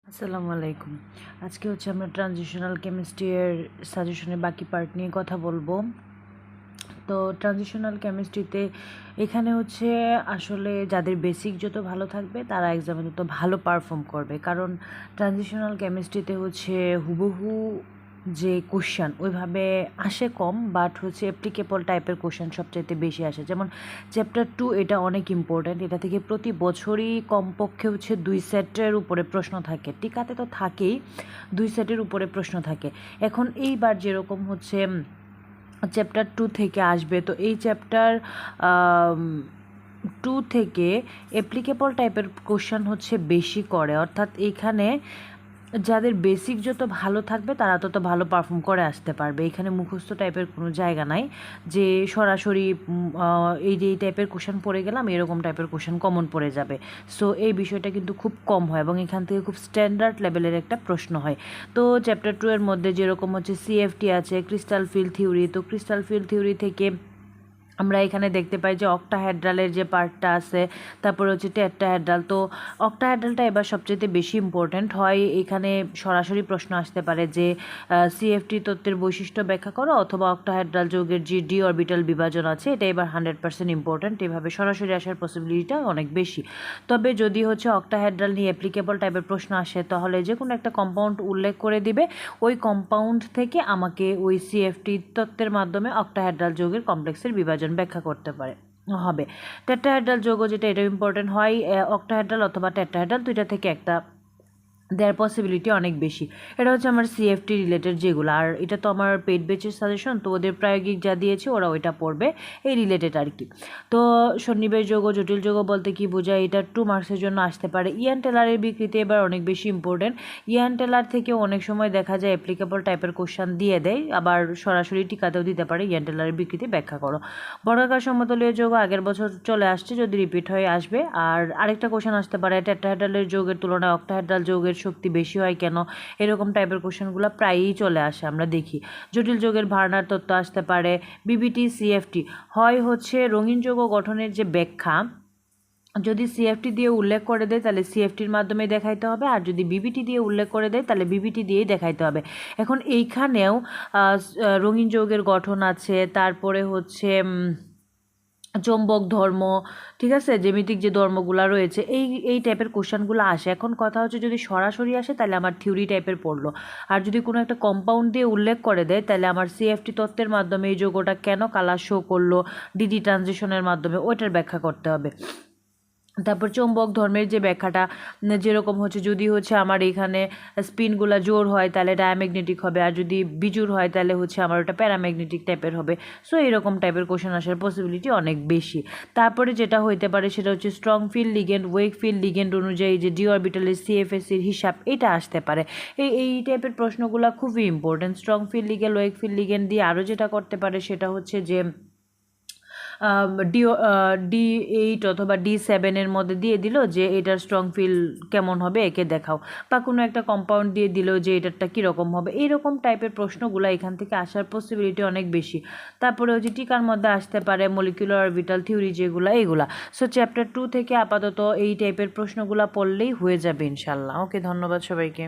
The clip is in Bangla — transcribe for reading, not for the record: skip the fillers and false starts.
আসসালামু আলাইকুম। আজকে হচ্ছে আমরা ট্রানজিশনাল কেমিস্ট্রির সাজেশনের বাকি পার্ট নিয়ে কথা বলবো। তো ট্রানজিশনাল কেমিস্ট্রিতে এখানে হচ্ছে আসলে যাদের বেসিক যত ভালো থাকবে তারা এক্সামে তত ভালো পারফর্ম করবে, কারণ ট্রানজিশনাল কেমিস্ট্রিতে হচ্ছে হুবহু যে কোশ্চেন ওইভাবে আসে কম, বাট হচ্ছে অ্যাপ্লিকেবল টাইপের কোশ্চেন সবচাইতে বেশি আসে। যেমন চ্যাপ্টার 2 এটা অনেক ইম্পর্ট্যান্ট, এটা থেকে প্রতি বছরই কমপক্ষে হচ্ছে 2 সেটের উপরে প্রশ্ন থাকে। টিকাতে তো থাকেই, 2 সেটের উপরে প্রশ্ন থাকে। এখন এইবার যেরকম হচ্ছে চ্যাপ্টার 2 থেকে আসবে, তো এই চ্যাপ্টার 2 থেকে অ্যাপ্লিকেবল টাইপের কোশ্চেন হচ্ছে বেশি করে, অর্থাৎ এইখানে যাদের বেসিক যত ভালো থাকবে তারা তত ভালো পারফর্ম করে আসতে পারবে। এখানে মুখস্থ টাইপের কোনো জায়গা নাই যে সরাসরি এই যে এই টাইপের কোশ্চেন পড়ে গেলাম এরকম টাইপের কোশ্চেন কমন পড়ে যাবে। সো এই বিষয়টা কিন্তু খুব কম হয় এবং এখান থেকে খুব স্ট্যান্ডার্ড লেভেলের একটা প্রশ্ন হয়। তো চ্যাপ্টার 2 এর মধ্যে যেরকম হচ্ছে সিএফটি আছে, ক্রিস্টাল ফিল্ড থিওরি। তো ক্রিস্টাল ফিল্ড থিওরি থেকে আমরা এখানে দেখতে পাই যে অক্টাহেড্রালের যে পার্টটা আছে, তারপরে হচ্ছে টেট্রাহেড্রাল। তো অক্টাহেড্রালটা এবার সবচেয়ে বেশি ইম্পর্ট্যান্ট হয়। এখানে সরাসরি প্রশ্ন আসতে পারে যে সিএফটি তত্ত্বের বৈশিষ্ট্য ব্যাখ্যা করো, অথবা অক্টাহেড্রাল যৌগের যে ডি অরবিটাল বিভাজন আছে এটা এবার 100% ইম্পর্ট্যান্ট। এভাবে সরাসরি আসার পসিবিলিটিটা অনেক বেশি। তবে যদি হচ্ছে অক্টাহেড্রাল নিয়ে অ্যাপ্লিকেবল টাইপের প্রশ্ন আসে তাহলে যে কোনো একটা কম্পাউন্ড উল্লেখ করে দিবে, ওই কম্পাউন্ড থেকে আমাকে ওই সিএফটি তত্ত্বের মাধ্যমে অক্টাহেড্রাল যৌগের কমপ্লেক্সের বিভাজন ব্যাখ্যা করতে পারে হবে। টেট্রাহেড্রাল যৌগ যেটা, এটা ইম্পর্টেন্ট হয় অক্টাহেড্রাল অথবা টেট্রাহেড্রাল দুইটা থেকে একটা দেয়ার পসিবিলিটি অনেক বেশি। এটা হচ্ছে আমার সিএফটি রিলেটেড যেগুলো, আর এটা তো আমার পেড বেচের সাজেশন, তো ওদের প্রায়োগিক যা দিয়েছে ওরা ওইটা পড়বে, এই রিলেটেড আর কি। তো সন্নিবেশ যৌগ, জটিল যৌগ বলতে কি বোঝায়, এটা 2 মার্কসের জন্য আসতে পারে। ইয়ান টেলারের বিকৃতি এবার অনেক বেশি ইম্পর্টেন্ট। ইয়ান টেলার থেকে অনেক সময় দেখা যায় অ্যাপ্লিকেবল টাইপের কোশ্চেন দিয়ে দেয়, আবার সরাসরি টিকাতেও দিতে পারে। ইয়ান টেলারের বিকৃতি ব্যাখ্যা করো। বর্গাকার সমতলীয় যৌগ আগের বছর চলে আসছে, যদি রিপিট হয়ে আসবে। আর আরেকটা কোশ্চেন আসতে পারে টেট্রাহেড্রালের যৌগের তুলনায় অক্টাহেড্রাল যৌগের শক্তি বেশি হয় কেন, এরকম টাইপের কোশ্চেনগুলো প্রায়ই চলে আসে, আমরা দেখি। জটিল যৌগের ভার্নার তত্ত্ব আসতে পারে। বিবিটি সিএফটি হয় হচ্ছে রঙিন যৌগ গঠনের যে ব্যাখ্যা, যদি সিএফটি দিয়ে উল্লেখ করে দেয় তাহলে সিএফটির মাধ্যমে দেখাইতে হবে, আর যদি বিবিটি দিয়ে উল্লেখ করে দেয় তাহলে বিবিটি দিয়েই দেখাইতে হবে। এখন এইখানেও রঙিন যৌগের গঠন আছে, তারপরে হচ্ছে চৌম্বক ধর্ম, ঠিক আছে, জ্যামিতিক যে ধর্মগুলো রয়েছে, এই টাইপের কোশ্চেনগুলো আসে। এখন কথা হচ্ছে যদি সরাসরি আসে তাহলে আমার থিওরি টাইপের পড়লো, আর যদি কোনো একটা কম্পাউন্ড দিয়ে উল্লেখ করে দেয় তাহলে আমার সিএফটি তত্ত্বের মাধ্যমে এই যৌগটা কেন কালার শো করলো, ডিডি ট্রানজিশনের মাধ্যমে ওইটার ব্যাখ্যা করতে হবে। তারপর চৌম্বক ধর্মের যে ব্যাখ্যাটা, যেরকম হচ্ছে যদি হচ্ছে আমার এখানে স্পিনগুলো জোর হয় তাহলে ডায়াম্যাগনেটিক হবে, আর যদি বিজুর হয় তাহলে হচ্ছে আমার ওটা প্যারাম্যাগনেটিক টাইপের হবে। সো এরকম টাইপের কোশ্চেন আসার পসিবিলিটি অনেক বেশি। তারপরে যেটা হইতে পারে সেটা হচ্ছে strong field ligand, weak field ligand অনুযায়ী যে ডি অরবিটালের সিএফএসির হিসাব, এটা আসতে পারে। এই টাইপের প্রশ্নগুলো খুবই important. Strong field ligand, weak field ligand দিয়ে আরও যেটা করতে পারে সেটা হচ্ছে যে ডি8 অথবা ডি7-এর মধ্যে দিয়ে দিল যে এটার স্ট্রং ফিল কেমন হবে একে দেখাও, বা কোনো একটা কম্পাউন্ড দিয়ে দিল যে এটারটা কীরকম হবে। এইরকম টাইপের প্রশ্নগুলো এখান থেকে আসার পসিবিলিটি অনেক বেশি। তারপরে হচ্ছে টিকার মধ্যে আসতে পারে মলিকুলার অরবিটাল থিওরি যেগুলো, এইগুলা। সো চ্যাপ্টার 2 থেকে আপাতত এই টাইপের প্রশ্নগুলো পড়লেই হয়ে যাবে ইনশাল্লাহ। ওকে, ধন্যবাদ সবাইকে।